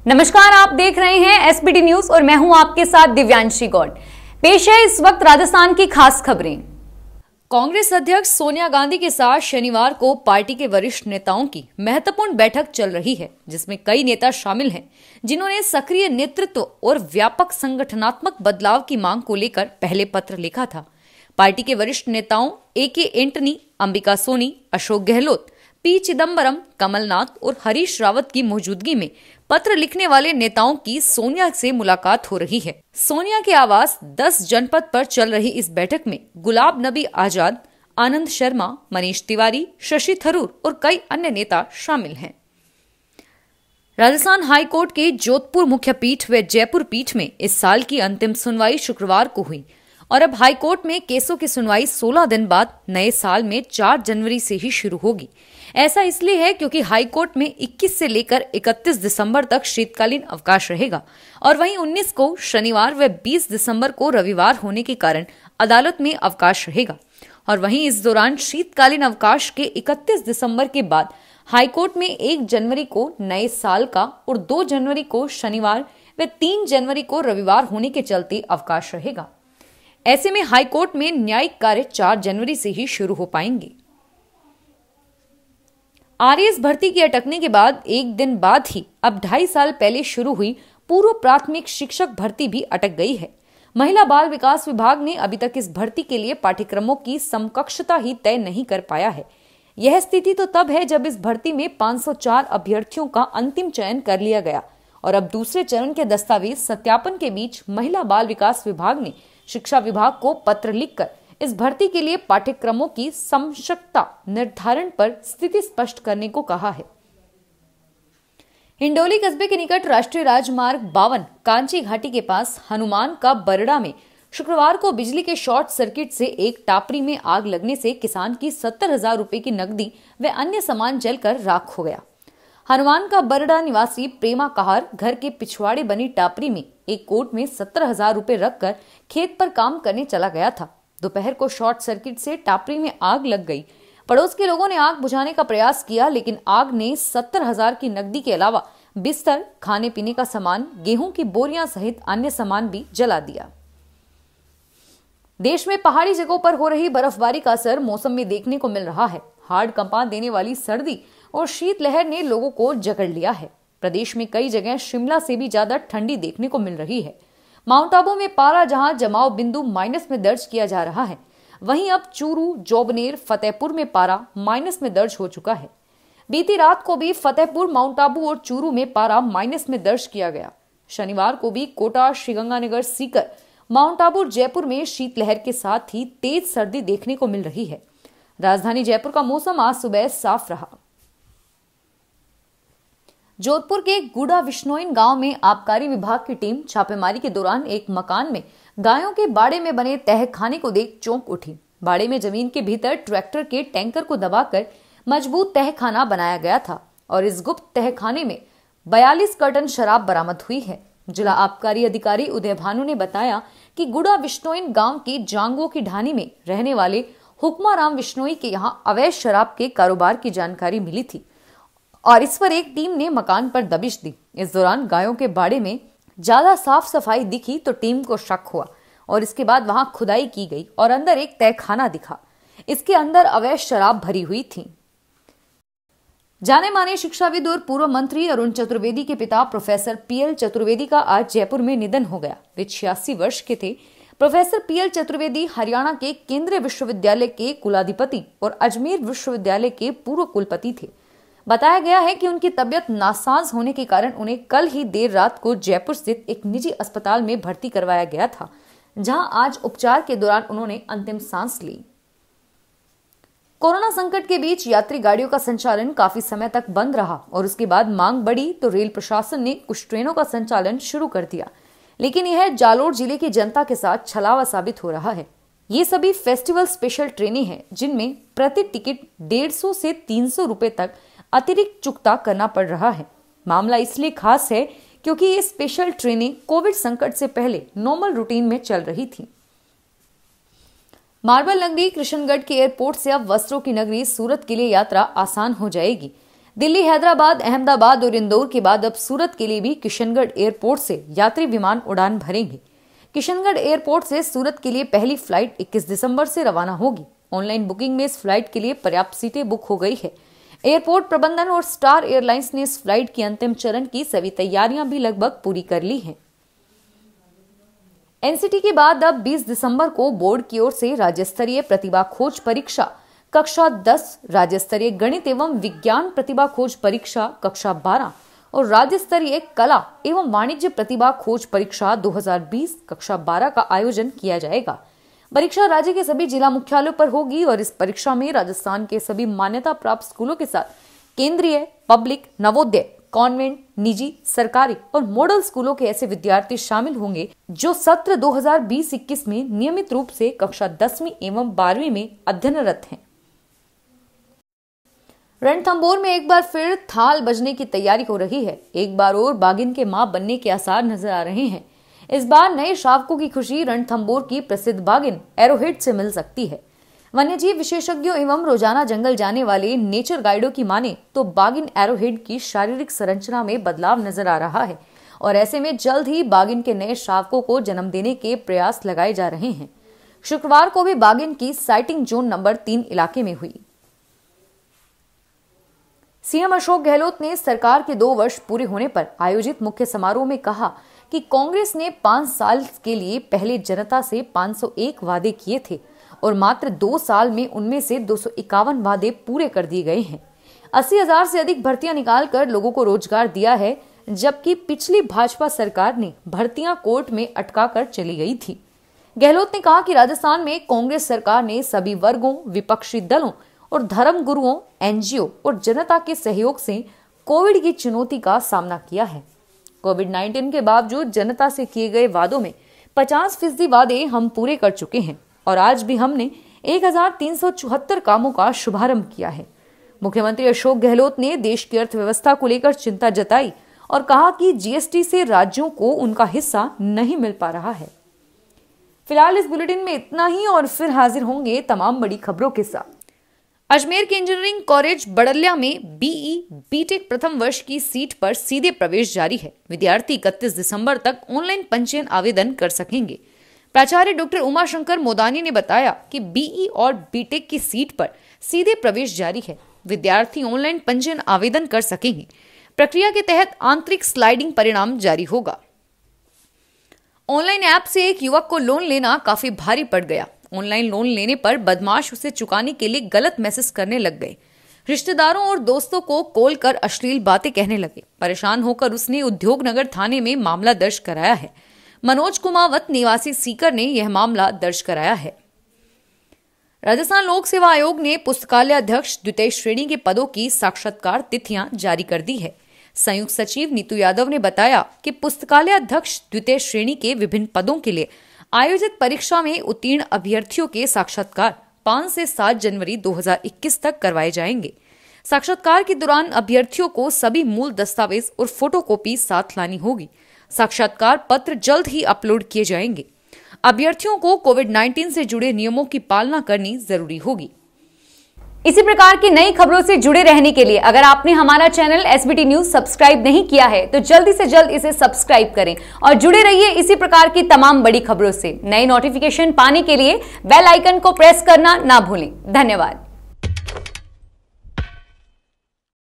नमस्कार, आप देख रहे हैं एसबीटी न्यूज और मैं हूं आपके साथ दिव्यांशी गौड़। पेश है इस वक्त राजस्थान की खास खबरें। कांग्रेस अध्यक्ष सोनिया गांधी के साथ शनिवार को पार्टी के वरिष्ठ नेताओं की महत्वपूर्ण बैठक चल रही है, जिसमें कई नेता शामिल हैं, जिन्होंने सक्रिय नेतृत्व और व्यापक संगठनात्मक बदलाव की मांग को लेकर पहले पत्र लिखा था। पार्टी के वरिष्ठ नेताओं ए.के. एंटनी, अंबिका सोनी, अशोक गहलोत, पी. चिदम्बरम, कमलनाथ और हरीश रावत की मौजूदगी में पत्र लिखने वाले नेताओं की सोनिया से मुलाकात हो रही है। सोनिया के आवास 10 जनपद पर चल रही इस बैठक में गुलाब नबी आजाद, आनंद शर्मा, मनीष तिवारी, शशि थरूर और कई अन्य नेता शामिल हैं। राजस्थान हाई कोर्ट के जोधपुर मुख्य पीठ व जयपुर पीठ में इस साल की अंतिम सुनवाई शुक्रवार को हुई और अब हाई कोर्ट में केसों की सुनवाई 16 दिन बाद नए साल में 4 जनवरी से ही शुरू होगी। ऐसा इसलिए है क्योंकि हाई कोर्ट में 21 से लेकर 31 दिसंबर तक शीतकालीन अवकाश रहेगा और वहीं 19 को शनिवार व 20 दिसंबर को रविवार होने के कारण अदालत में अवकाश रहेगा। और वहीं इस दौरान शीतकालीन अवकाश के 31 दिसंबर के बाद हाई कोर्ट में 1 जनवरी को नए साल का और 2 जनवरी को शनिवार व 3 जनवरी को रविवार होने के चलते अवकाश रहेगा। ऐसे में हाई कोर्ट में न्यायिक कार्य 4 जनवरी से ही शुरू हो पाएंगे। आरएएस भर्ती की अटकने के बाद एक दिन बाद ही अब 2.5 साल पहले शुरू हुई पूर्व प्राथमिक शिक्षक भर्ती भी अटक गई है। महिला बाल विकास विभाग ने अभी तक इस भर्ती के लिए पाठ्यक्रमों की समकक्षता ही तय नहीं कर पाया है। यह स्थिति तो तब है जब इस भर्ती में 504 अभ्यर्थियों का अंतिम चयन कर लिया गया और अब दूसरे चरण के दस्तावेज सत्यापन के बीच महिला बाल विकास विभाग ने शिक्षा विभाग को पत्र लिखकर इस भर्ती के लिए पाठ्यक्रमों की समकक्षता निर्धारण पर स्थिति स्पष्ट करने को कहा है। हिंडोली कस्बे के निकट राष्ट्रीय राजमार्ग 52 कांची घाटी के पास हनुमान का बरड़ा में शुक्रवार को बिजली के शॉर्ट सर्किट से एक टापरी में आग लगने से किसान की 70,000 रुपए की नकदी व अन्य सामान जलकर राख हो गया। हनुमान का बरड़ा निवासी प्रेमा कहार घर के पिछवाड़े बनी टापरी में एक कोट में 70,000 रुपए रखकर खेत पर काम करने चला गया था। दोपहर को शॉर्ट सर्किट से टापरी में आग लग गई। पड़ोस के लोगों ने आग बुझाने का प्रयास किया, लेकिन आग ने 70,000 की नकदी के अलावा बिस्तर, खाने पीने का सामान, गेहूं की बोरियां सहित अन्य सामान भी जला दिया। देश में पहाड़ी जगहों पर हो रही बर्फबारी का असर मौसम में देखने को मिल रहा है। हाड़ कंपा देने वाली सर्दी और शीतलहर ने लोगों को जकड़ लिया है। प्रदेश में कई जगह शिमला से भी ज्यादा ठंडी देखने को मिल रही है। माउंट आबू में पारा जहां जमाव बिंदु माइनस में दर्ज किया जा रहा है, वहीं अब चूरू, जोबनेर, फतेहपुर में पारा माइनस में दर्ज हो चुका है। बीती रात को भी फतेहपुर, माउंट आबू और चूरू में पारा माइनस में दर्ज किया गया। शनिवार को भी कोटा, श्रीगंगानगर, सीकर, माउंट आबू और जयपुर में शीतलहर के साथ ही तेज सर्दी देखने को मिल रही है। राजधानी जयपुर का मौसम आज सुबह साफ रहा। जोधपुर के गुड़ा विश्नोइन गांव में आबकारी विभाग की टीम छापेमारी के दौरान एक मकान में गायों के बाड़े में बने तहखाने को देख चौंक उठी। बाड़े में जमीन के भीतर ट्रैक्टर के टैंकर को दबाकर मजबूत तहखाना बनाया गया था और इस गुप्त तहखाने में 42 कार्टन शराब बरामद हुई है। जिला आबकारी अधिकारी उदय भानु ने बताया कि गुड़ा विश्नोइन गांव की जांगो की ढानी में रहने वाले हुक्माराम विश्नोई के यहाँ अवैध शराब के कारोबार की जानकारी मिली थी और इस पर एक टीम ने मकान पर दबिश दी। इस दौरान गायों के बाड़े में ज्यादा साफ सफाई दिखी तो टीम को शक हुआ और इसके बाद वहां खुदाई की गई और अंदर एक तहखाना दिखा। इसके अंदर अवैध शराब भरी हुई थी। जाने माने शिक्षाविद और पूर्व मंत्री अरुण चतुर्वेदी के पिता प्रोफेसर पीएल चतुर्वेदी का आज जयपुर में निधन हो गया। वे 86 वर्ष के थे। प्रोफेसर पीएल चतुर्वेदी हरियाणा के केंद्रीय विश्वविद्यालय के कुलाधिपति और अजमेर विश्वविद्यालय के पूर्व कुलपति थे। बताया गया है कि उनकी तबीयत नासाज होने के कारण उन्हें कल ही देर रात को जयपुर स्थित एक निजी अस्पताल में भर्ती करवाया गया था, जहां आज उपचार के दौरान उन्होंने अंतिम सांस ली। कोरोना संकट के बीच यात्री गाड़ियों का संचालन काफी समय तक बंद रहा और उसके बाद मांग बढ़ी तो रेल प्रशासन ने कुछ ट्रेनों का संचालन शुरू कर दिया, लेकिन यह जालोर जिले की जनता के साथ छलावा साबित हो रहा है। ये सभी फेस्टिवल स्पेशल ट्रेनें हैं जिनमें प्रति टिकट 150 से 300 रुपए तक अतिरिक्त चुकता करना पड़ रहा है। मामला इसलिए खास है क्योंकि ये स्पेशल ट्रेनें कोविड संकट से पहले नॉर्मल रूटीन में चल रही थी। मार्बल नगरी कृष्णगढ़ के एयरपोर्ट से अब वस्त्रों की नगरी सूरत के लिए यात्रा आसान हो जाएगी। दिल्ली, हैदराबाद, अहमदाबाद और इंदौर के बाद अब सूरत के लिए भी किशनगढ़ एयरपोर्ट से यात्री विमान उड़ान भरेंगे। किशनगढ़ एयरपोर्ट से सूरत के लिए पहली फ्लाइट 21 दिसंबर से रवाना होगी। ऑनलाइन बुकिंग में इस फ्लाइट के लिए पर्याप्त सीटें बुक हो गई है। एयरपोर्ट प्रबंधन और स्टार एयरलाइंस ने इस फ्लाइट की अंतिम चरण की सभी तैयारियां भी लगभग पूरी कर ली हैं। एनसीटी के बाद अब 20 दिसंबर को बोर्ड की ओर से राज्य स्तरीय प्रतिभा खोज परीक्षा कक्षा 10, राज्य स्तरीय गणित एवं विज्ञान प्रतिभा खोज परीक्षा कक्षा 12 और राज्य स्तरीय कला एवं वाणिज्य प्रतिभा खोज परीक्षा 2020 कक्षा 12 का आयोजन किया जाएगा। परीक्षा राज्य के सभी जिला मुख्यालयों पर होगी और इस परीक्षा में राजस्थान के सभी मान्यता प्राप्त स्कूलों के साथ केंद्रीय, पब्लिक, नवोदय, कॉन्वेंट, निजी, सरकारी और मॉडल स्कूलों के ऐसे विद्यार्थी शामिल होंगे जो सत्र 2020-21 में नियमित रूप से कक्षा 10वीं एवं 12वीं में अध्ययनरत हैं। रणथंभौर में एक बार फिर थाल बजने की तैयारी हो रही है। एक बार और बाघिन के मां बनने के आसार नजर आ रहे हैं। इस बार नए शावकों की खुशी रणथंभौर की प्रसिद्ध बाघिन एरोहेड से मिल सकती है। वन्यजीव विशेषज्ञों एवं रोजाना जंगल जाने वाले नेचर गाइडों की माने तो बाघिन एरोहेड की शारीरिक संरचना में बदलाव नजर आ रहा है और ऐसे में जल्द ही बाघिन के नए शावकों को जन्म देने के प्रयास लगाए जा रहे हैं। शुक्रवार को भी बाघिन की साइटिंग जोन नंबर 3 इलाके में हुई। सीएम अशोक गहलोत ने सरकार के 2 वर्ष पूरे होने पर आयोजित मुख्य समारोह में कहा कि कांग्रेस ने 5 साल के लिए पहले जनता से 501 वादे किए थे और मात्र 2 साल में उनमें से 251 वादे पूरे कर दिए गए हैं। 80,000 से अधिक भर्तियां निकालकर लोगों को रोजगार दिया है, जबकि पिछली भाजपा सरकार ने भर्तियां कोर्ट में अटका कर चली गई थी। गहलोत ने कहा कि राजस्थान में कांग्रेस सरकार ने सभी वर्गों, विपक्षी दलों और धर्म गुरुओं, एनजीओ और जनता के सहयोग से कोविड की चुनौती का सामना किया है। कोविड-19 के बावजूद जनता से किए गए वादों में 50% वादे हम पूरे कर चुके हैं और आज भी हमने 1374 कामों का शुभारंभ किया है। मुख्यमंत्री अशोक गहलोत ने देश की अर्थव्यवस्था को लेकर चिंता जताई और कहा कि जीएसटी से राज्यों को उनका हिस्सा नहीं मिल पा रहा है। फिलहाल इस बुलेटिन में इतना ही और फिर हाजिर होंगे तमाम बड़ी खबरों के साथ। अजमेर के इंजीनियरिंग कॉलेज बड़लिया में बीई बीटेक प्रथम वर्ष की सीट पर सीधे प्रवेश जारी है। विद्यार्थी 31 दिसंबर तक ऑनलाइन पंजीयन आवेदन कर सकेंगे। प्राचार्य डॉक्टर उमाशंकर मोदानी ने बताया कि बीई और बीटेक की सीट पर सीधे प्रवेश जारी है। विद्यार्थी ऑनलाइन पंजीयन आवेदन कर सकेंगे। प्रक्रिया के तहत आंतरिक स्लाइडिंग परिणाम जारी होगा। ऑनलाइन ऐप से एक युवक को लोन लेना काफी भारी पड़ गया। ऑनलाइन लोन लेने पर बदमाश उसे चुकाने के लिए गलत मैसेज करने लग गए। रिश्तेदारों और दोस्तों को कॉल कर अश्लील बातें कहने लगे। परेशान होकर उसने उद्योगनगर थाने में मामला दर्ज कराया है। मनोज कुमावत निवासी सीकर ने यह मामला दर्ज कराया है। राजस्थान लोक सेवा आयोग ने पुस्तकालय अध्यक्ष द्वितीय श्रेणी के पदों की साक्षात्कार तिथियां जारी कर दी है। संयुक्त सचिव नीतू यादव ने बताया कि पुस्तकालय अध्यक्ष द्वितीय श्रेणी के विभिन्न पदों के लिए आयोजित परीक्षा में उत्तीर्ण अभ्यर्थियों के साक्षात्कार 5 से 7 जनवरी 2021 तक करवाए जाएंगे। साक्षात्कार के दौरान अभ्यर्थियों को सभी मूल दस्तावेज और फोटोकॉपी साथ लानी होगी। साक्षात्कार पत्र जल्द ही अपलोड किए जाएंगे। अभ्यर्थियों को कोविड-19 से जुड़े नियमों की पालना करनी जरूरी होगी। इसी प्रकार की नई खबरों से जुड़े रहने के लिए अगर आपने हमारा चैनल एसबीटी न्यूज सब्सक्राइब नहीं किया है तो जल्दी से जल्द इसे सब्सक्राइब करें और जुड़े रहिए इसी प्रकार की तमाम बड़ी खबरों से। नई नोटिफिकेशन पाने के लिए बेल आइकन को प्रेस करना ना भूलें। धन्यवाद।